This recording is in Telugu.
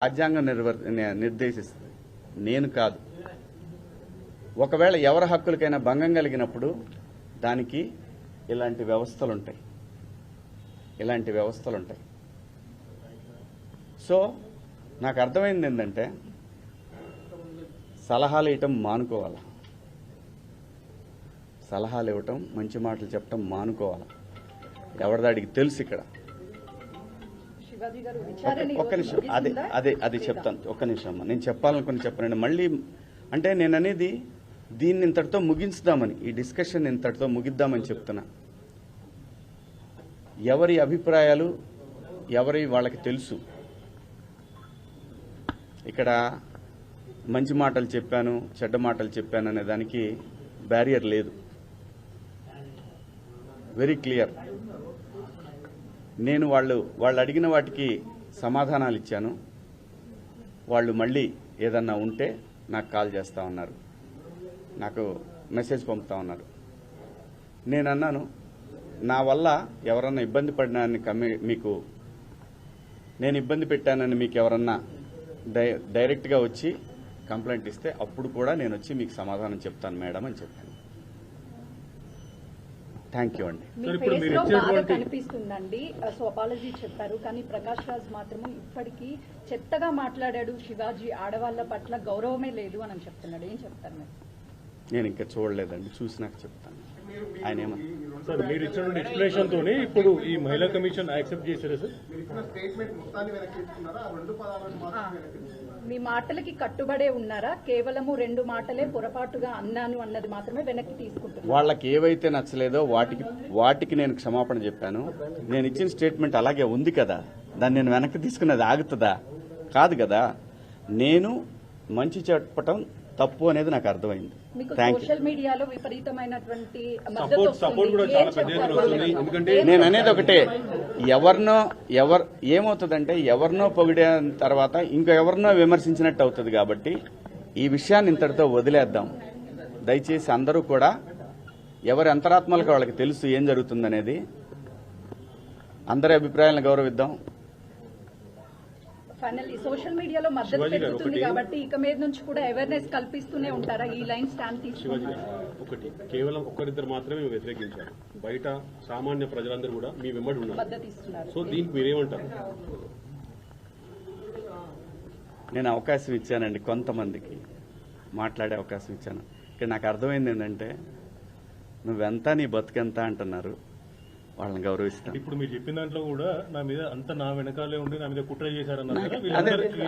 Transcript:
రాజ్యాంగం నిర్దేశిస్తుంది, నేను కాదు. ఒకవేళ ఎవరి హక్కులకైనా భంగం కలిగినప్పుడు దానికి ఇలాంటి వ్యవస్థలు ఉంటాయి. సో నాకు అర్థమైంది ఏంటంటే సలహాలు ఇవ్వటం మానుకోవాలి, సలహాలు ఇవ్వటం, మంచి మాటలు చెప్పటం మానుకోవాలి. ఎవరిదాడికి తెలుసు. ఇక్కడ ఒక్క నిమిషం, అదే చెప్తాను. ఒక్క నిమిషం అమ్మా, నేను చెప్పాలనుకుని చెప్పనండి. మళ్ళీ అంటే నేను అనేది దీన్ని ఇంతటితో ముగించుదామని, ఈ డిస్కషన్ ఇంతటితో ముగిద్దామని చెప్తున్నా. ఎవరి అభిప్రాయాలు ఎవరి వాళ్ళకి తెలుసు. ఇక్కడ మంచి మాటలు చెప్పాను, చెడ్డ మాటలు చెప్పాను అనే దానికి బ్యారియర్ లేదు. Very clear. నేను వాళ్ళు అడిగిన వాటికి సమాధానాలు ఇచ్చాను. వాళ్ళు మళ్ళీ ఏదన్నా ఉంటే నాకు కాల్ చేస్తా ఉన్నారు, నాకు మెసేజ్ పంపుతా ఉన్నారు. నేను అన్నాను, నా వల్ల ఎవరన్నా ఇబ్బంది పడినాన్ని మీకు నేను ఇబ్బంది పెట్టానని మీకు ఎవరన్నా డైరెక్ట్గా వచ్చి కంప్లైంట్ ఇస్తే అప్పుడు కూడా నేను వచ్చి మీకు సమాధానం చెప్తాను మేడం అని చెప్పాను. థ్యాంక్ యూ అండి. కనిపిస్తుందండి. సో అపాలజీ చెప్పారు, కానీ ప్రకాష్ రాజ్ మాత్రము ఇప్పటికీ చెత్తగా మాట్లాడాడు. శివాజీ ఆడవాళ్ల పట్ల గౌరవమే లేదు అని చెప్తున్నాడు. ఏం చెప్తారు మీరు? నేను ఇంకా చూడలేదండి, చూసినాక చెప్తాను. ఆయన సార్ మీరు ఇచ్చిన ఎక్స్ప్లెనేషన్ తోనే ఇప్పుడు ఈ మహిళా కమిషన్ యాక్సెప్ట్ చేశారా సార్? మీ మాటలకి కట్టుబడే ఉన్నారా? కేవలము 2 మాటలే పొరపాటుగా అన్నాను అన్నది మాత్రమే వెనక్కి తీసుకుంటున్నారు. వాళ్ళకి ఏవైతే నచ్చలేదో వాటికి నేను క్షమాపణ చెప్పాను. నేను ఇచ్చిన స్టేట్మెంట్ అలాగే ఉంది కదా, దాన్ని నేను వెనక్కి తీసుకున్నది ఆగుతుందా? కాదు కదా. నేను మంచి చెప్పటం తప్పు అనేది నాకు అర్థమైంది. సోషల్ మీడియాలో విపరీతమైనటువంటి నేను అనేది ఒకటే, ఏమవుతుందంటే ఎవరినో పొగిడిన తర్వాత ఇంకా ఎవరినో విమర్శించినట్టు అవుతుంది. కాబట్టి ఈ విషయాన్ని ఇంతటితో వదిలేద్దాం. దయచేసి అందరూ కూడా ఎవరి అంతరాత్మలకు వాళ్ళకి తెలుసు ఏం జరుగుతుందనేది. అందరి అభిప్రాయాలను గౌరవిద్దాం. ఫైనల్లీ సోషల్ మీడియాలో మద్దతు పెరుగుతుంది కాబట్టి ఇక మీద నుంచి కూడా అవేర్నెస్ కల్పిస్తూనే ఉంటారా? ఈ లైన్ స్టాండ్ తీసుకుని ఒకటి కేవలం ఒక్కరిద్దరు మాత్రమే వ్యతిరేకించారు, బయట సామాన్య ప్రజలందరూ కూడా మీ వెంబడి ఉన్నారు, మద్దతు ఇస్తున్నారు. సో దీనికి మీరేమంటారు? నేను అవకాశం ఇచ్చానండి, కొంతమందికి మాట్లాడే అవకాశం ఇచ్చాను. ఇక్కడ నాకు అర్థమైంది ఏంటంటే నువ్వెంత నీ బతుకెంత అంటున్నారు, వాళ్ళని గౌరవిస్తాను. ఇప్పుడు మీరు చెప్పిన దాంట్లో కూడా నా వెనకాలే ఉండి నా మీద కుట్ర చేశారన్నారు.